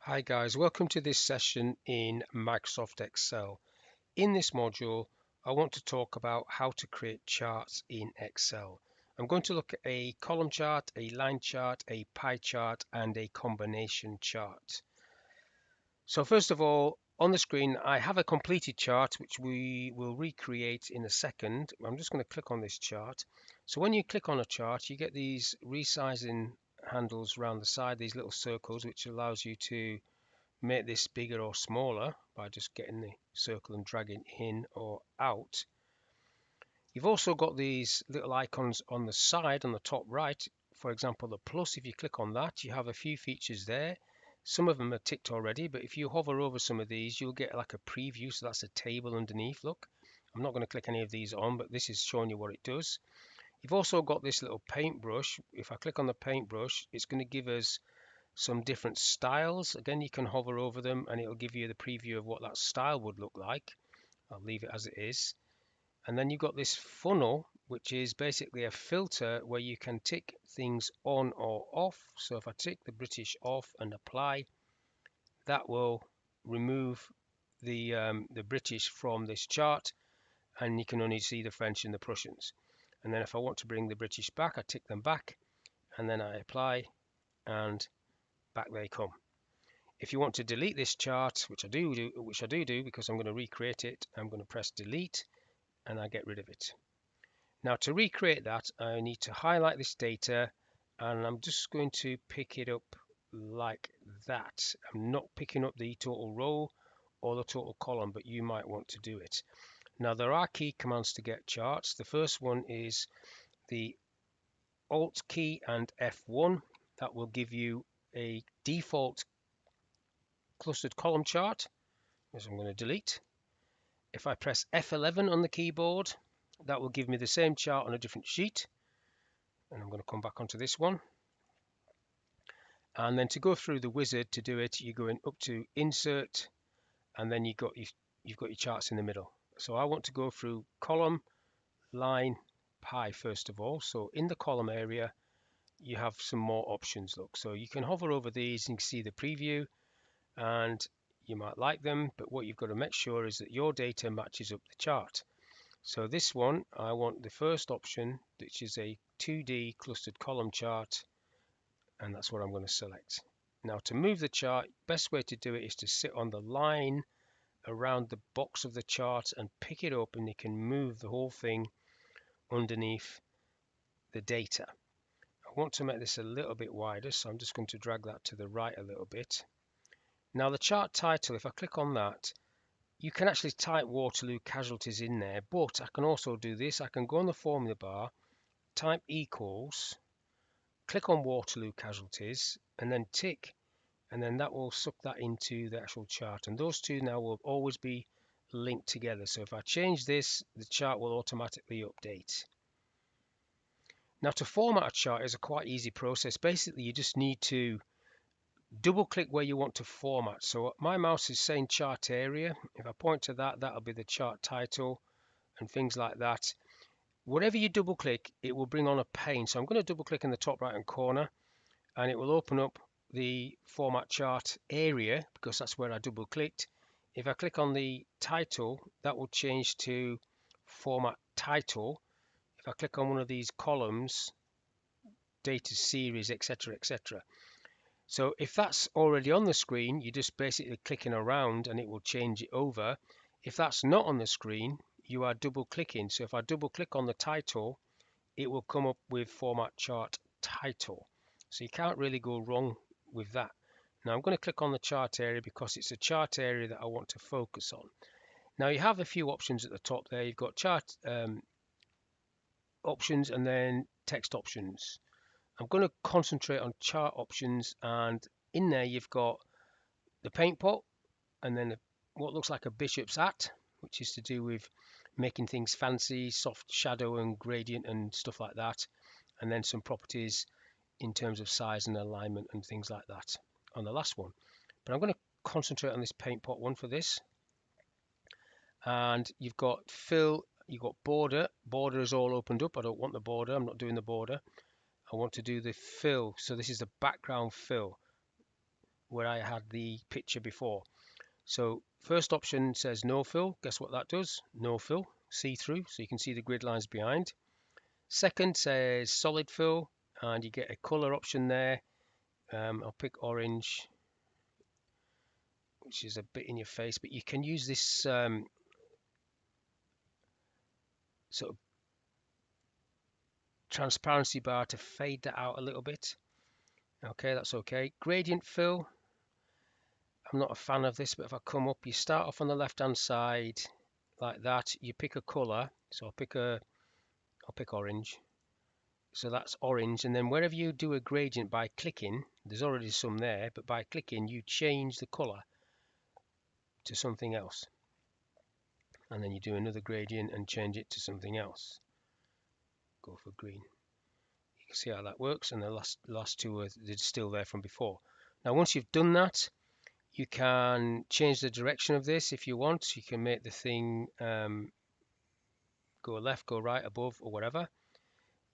Hi guys, welcome to this session in Microsoft Excel. In this module, I want to talk about how to create charts in Excel. I'm going to look at a column chart, a line chart, a pie chart, and a combination chart. So first of all, on the screen, I have a completed chart, which we will recreate in a second. I'm just going to click on this chart. So when you click on a chart, you get these resizing handles around the side, these little circles, which allows you to make this bigger or smaller by just getting the circle and dragging in or out. You've also got these little icons on the side on the top right. For example, the plus, if you click on that, you have a few features there. Some of them are ticked already, but if you hover over some of these, you'll get like a preview. So that's a table underneath. Look, I'm not going to click any of these on, but this is showing you what it does. You've also got this little paintbrush. If I click on the paintbrush, it's going to give us some different styles. Again, you can hover over them and it'll give you the preview of what that style would look like. I'll leave it as it is. And then you've got this funnel, which is basically a filter where you can tick things on or off. So if I tick the British off and apply, that will remove the British from this chart, and you can only see the French and the Prussians. And then if I want to bring the British back, I tick them back, and then I apply, and back they come. If you want to delete this chart, which I do because I'm going to recreate it, I'm going to press delete and I get rid of it. Now to recreate that, I need to highlight this data and I'm just going to pick it up like that. I'm not picking up the total row or the total column, but you might want to do it. Now there are key commands to get charts. The first one is the Alt key and F1. That will give you a default clustered column chart, which I'm going to delete. If I press F11 on the keyboard, that will give me the same chart on a different sheet. And I'm going to come back onto this one. And then to go through the wizard to do it, you're going up to Insert, and then you've got your charts in the middle. So I want to go through column, line, pie first of all. So in the column area, you have some more options. Look, so you can hover over these and see the preview, and you might like them, but what you've got to make sure is that your data matches up the chart. So this one, I want the first option, which is a 2D clustered column chart, and that's what I'm going to select. Now to move the chart, best way to do it is to sit on the line around the box of the chart and pick it up, and you can move the whole thing underneath the data. I want to make this a little bit wider, so I'm just going to drag that to the right a little bit. Now the chart title, if I click on that, you can actually type Waterloo casualties in there, but I can also do this. I can go on the formula bar, type equals, click on Waterloo casualties, and then tick, and then that will suck that into the actual chart. And those two now will always be linked together. So if I change this, the chart will automatically update. Now to format a chart is a quite easy process. Basically, you just need to double click where you want to format. So my mouse is saying chart area. If I point to that, that'll be the chart title and things like that. Whatever you double click, it will bring on a pane. So I'm going to double click in the top right hand corner, and it will open up the format chart area because that's where I double clicked. If I click on the title, that will change to format title. If I click on one of these columns, data series, etc., etc. So if that's already on the screen, you're just basically clicking around and it will change it over. If that's not on the screen, you are double clicking. So if I double click on the title, it will come up with format chart title. So you can't really go wrong with that. Now I'm going to click on the chart area because it's a chart area that I want to focus on. Now you have a few options at the top there. You've got chart options and then text options. I'm going to concentrate on chart options, and in there you've got the paint pot, and then what looks like a bishop's hat, which is to do with making things fancy, soft shadow and gradient and stuff like that, and then some properties in terms of size and alignment and things like that on the last one. But I'm going to concentrate on this paint pot one for this. And you've got fill, you've got border. Border is all opened up. I don't want the border. I'm not doing the border. I want to do the fill. So this is the background fill. where I had the picture before. So first option says no fill. Guess what that does? No fill, see through, so you can see the grid lines behind. Second says solid fill, and you get a color option there. I'll pick orange, which is a bit in your face, but you can use this sort of transparency bar to fade that out a little bit. Okay, that's okay. Gradient fill, I'm not a fan of this, but if I come up, you start off on the left hand side like that. You pick a color, so I'll pick orange. So that's orange, and then wherever you do a gradient by clicking, there's already some there, but by clicking you change the color to something else, and then you do another gradient and change it to something else. Go for green. You can see how that works, and the last two are still there from before. Now once you've done that, you can change the direction of this if you want. You can make the thing go left, go right, above, or whatever.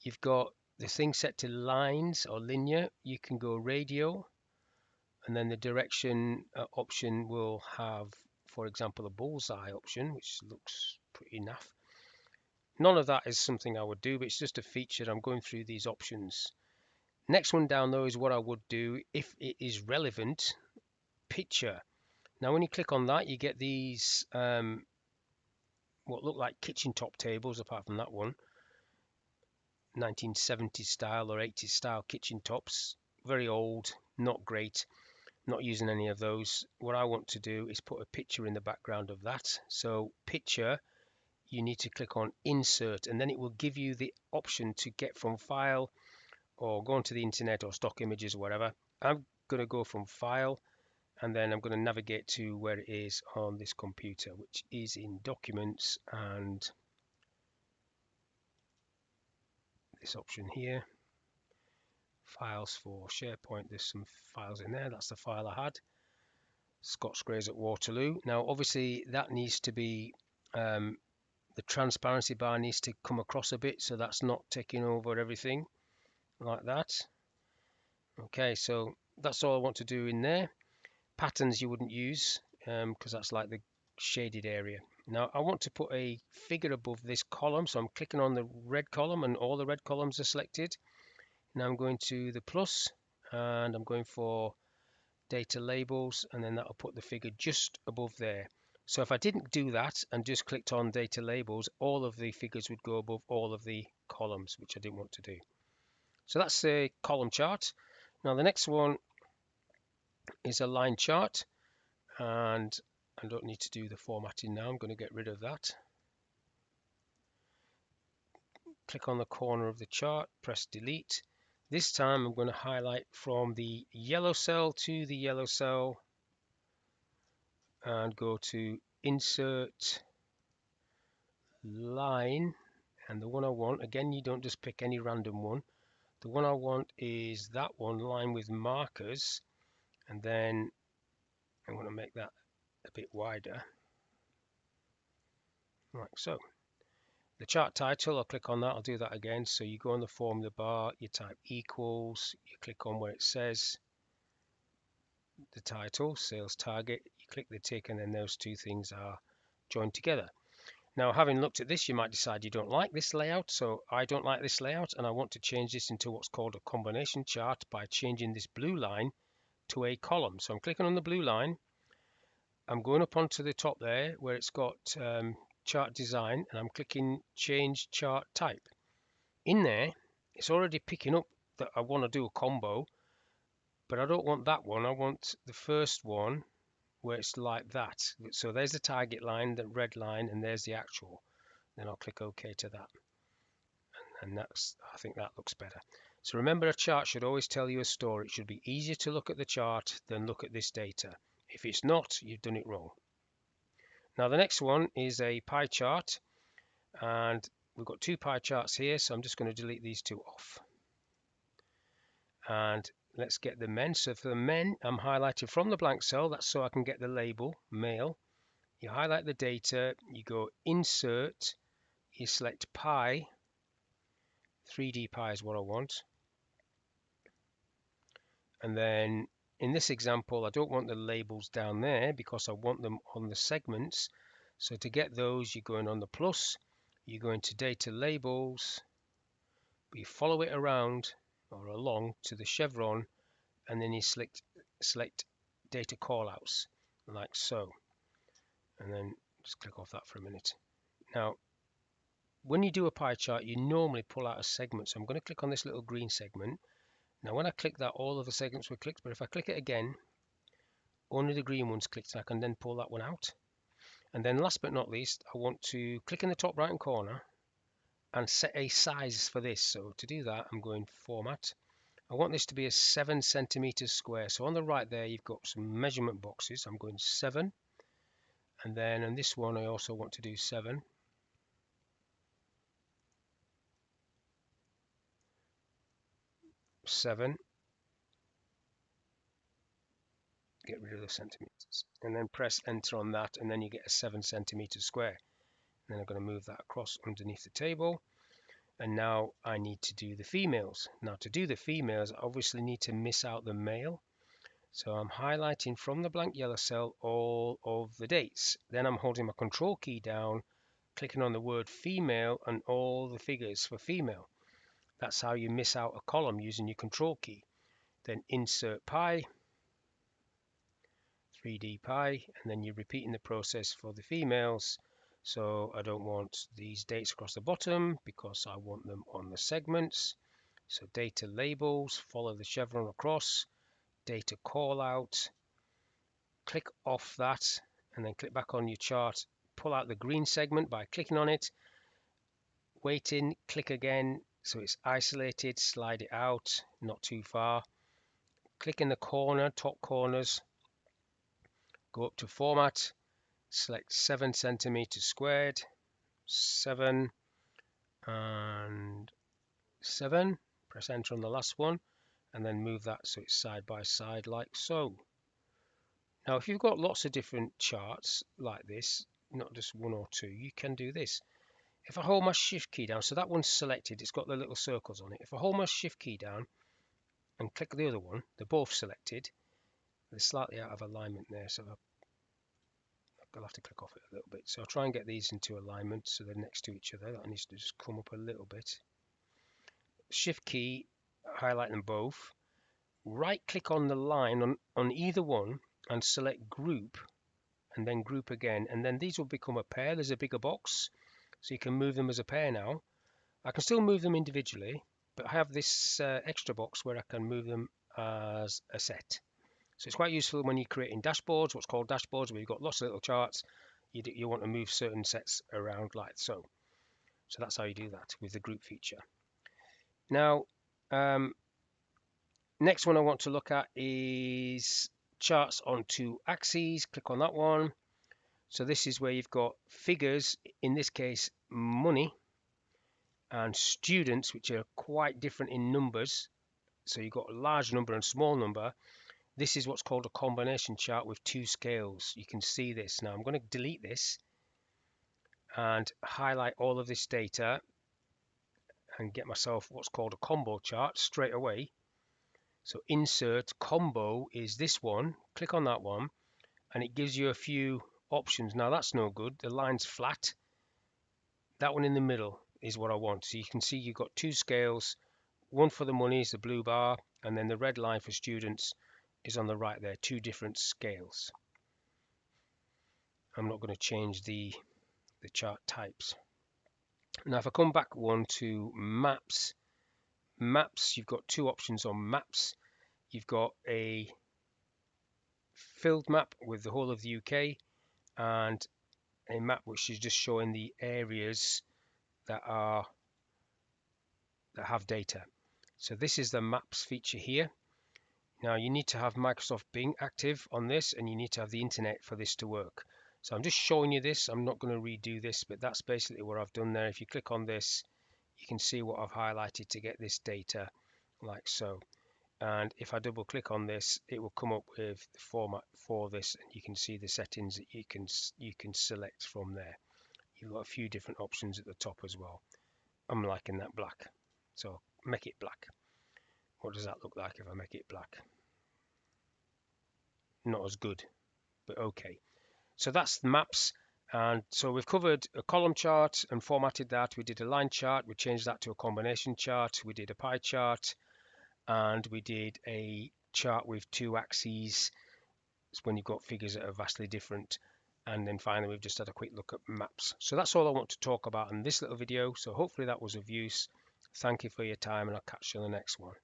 You've got the thing set to lines or linear. You can go radial, and then the direction option will have, for example, a bullseye option, which looks pretty naff. None of that is something I would do, but it's just a feature. I'm going through these options. Next one down though is what I would do if it is relevant. Picture. Now when you click on that, you get these what look like kitchen top tables, apart from that one. 1970s style or 80s style kitchen tops. Very old, not great. Not using any of those. What I want to do is put a picture in the background of that. So picture, you need to click on insert, and then it will give you the option to get from file or go onto the internet or stock images or whatever. I'm going to go from file, and then I'm going to navigate to where it is on this computer, which is in documents, and this option here, files for SharePoint. There's some files in there. That's the file I had. Scots Greys at Waterloo. Now obviously that needs to be the transparency bar needs to come across a bit, so that's not taking over everything like that. Okay, so that's all I want to do in there. Patterns you wouldn't use because that's like the shaded area. Now I want to put a figure above this column, so I'm clicking on the red column and all the red columns are selected. Now I'm going to the plus and I'm going for data labels, and then that'll put the figure just above there. So if I didn't do that and just clicked on data labels, all of the figures would go above all of the columns, which I didn't want to do. So that's a column chart. Now the next one is a line chart, and I don't need to do the formatting now. I'm going to get rid of that. Click on the corner of the chart, press delete. This time I'm going to highlight from the yellow cell to the yellow cell and go to insert line, and the one I want, again, you don't just pick any random one. The one I want is that one, line with markers, and then I'm going to make that a bit wider, like so. The chart title, I'll click on that, I'll do that again. So you go on the formula bar, you type equals, you click on where it says the title, sales target, you click the tick, and then those two things are joined together. Now, having looked at this, you might decide you don't like this layout. So I don't like this layout, and I want to change this into what's called a combination chart by changing this blue line to a column. So I'm clicking on the blue line. I'm going up onto the top there where it's got chart design, and I'm clicking change chart type. In there, it's already picking up that I want to do a combo, but I don't want that one. I want the first one where it's like that. So there's the target line, the red line, and there's the actual. Then I'll click OK to that, and I think that looks better. So remember, a chart should always tell you a story. It should be easier to look at the chart than look at this data. If it's not, you've done it wrong. Now the next one is a pie chart, and we've got two pie charts here, so I'm just going to delete these two off. And let's get the men. So for the men, I'm highlighting from the blank cell. That's so I can get the label, male. You highlight the data, you go insert, you select pie. 3D pie is what I want. And then in this example, I don't want the labels down there because I want them on the segments. So to get those, you're going on the plus, you go into data labels, you follow it around or along to the chevron, and then you select data callouts like so, and then just click off that for a minute. Now, when you do a pie chart, you normally pull out a segment. So I'm going to click on this little green segment. Now, when I click that, all of the segments were clicked, but if I click it again, only the green one's clicked, and I can then pull that one out. And then last but not least, I want to click in the top right hand corner and set a size for this. So to do that, I'm going format. I want this to be a 7 centimeters square. So on the right there, you've got some measurement boxes. I'm going 7. And then on this one, I also want to do 7. Get rid of the centimeters. And then press enter on that, and then you get a 7 centimeters square. And then I'm going to move that across underneath the table. And now I need to do the females. Now to do the females, I obviously need to miss out the male. So I'm highlighting from the blank yellow cell all of the dates. Then I'm holding my control key down, clicking on the word female and all the figures for female. That's how you miss out a column using your control key. Then insert pie, 3D pie, and then you're repeating the process for the females. So I don't want these dates across the bottom because I want them on the segments. So data labels, follow the chevron across, data call out, click off that, and then click back on your chart. Pull out the green segment by clicking on it, waiting, click again so it's isolated, slide it out, not too far. Click in the corner, top corners, go up to format, select 7 centimeters squared, 7 and 7, press enter on the last one, and then move that so it's side by side like so. Now if you've got lots of different charts like this, not just one or two, you can do this. If I hold my shift key down, so that one's selected, it's got the little circles on it. If I hold my shift key down and click the other one, they're both selected. They're slightly out of alignment there, so I'll have to click off it a little bit. So I'll try and get these into alignment so they're next to each other. That needs to just come up a little bit. Shift key, highlight them both. Right click on the line on either one and select group, and then group again, and then these will become a pair. There's a bigger box, so you can move them as a pair now. I can still move them individually, but I have this extra box where I can move them as a set. So it's quite useful when you're creating dashboards, what's called dashboards, where you've got lots of little charts. You want to move certain sets around like so. So that's how you do that with the group feature. Now, next one I want to look at is charts on 2 axes. Click on that one. So this is where you've got figures, in this case money, and students, which are quite different in numbers. So you've got a large number and small number. This is what's called a combination chart with 2 scales. You can see this. Now I'm going to delete this and highlight all of this data and get myself what's called a combo chart straight away. So insert combo is this one. Click on that one and it gives you a few options. Now that's no good. The line's flat. That one in the middle is what I want. So you can see you've got 2 scales. One for the money is the blue bar, and then the red line for students is on the right there. 2 different scales. I'm not going to change the chart types. Now if I come back one to maps, you've got 2 options on maps. You've got a filled map with the whole of the UK and a map which is just showing the areas that have data. So this is the maps feature here. Now you need to have Microsoft Bing active on this, and you need to have the internet for this to work. So I'm just showing you this. I'm not going to redo this, but that's basically what I've done there. If you click on this, you can see what I've highlighted to get this data like so. And if I double click on this, it will come up with the format for this, and you can see the settings that you can select from there. You've got a few different options at the top as well. I'm liking that black, so make it black. What does that look like if I make it black? not as good, but okay. So that's the maps. And so we've covered a column chart and formatted that. We did a line chart. We changed that to a combination chart. We did a pie chart, and we did a chart with two axes. It's when you've got figures that are vastly different. And then finally, we've just had a quick look at maps. So that's all I want to talk about in this little video. So hopefully that was of use. Thank you for your time, and I'll catch you on the next one.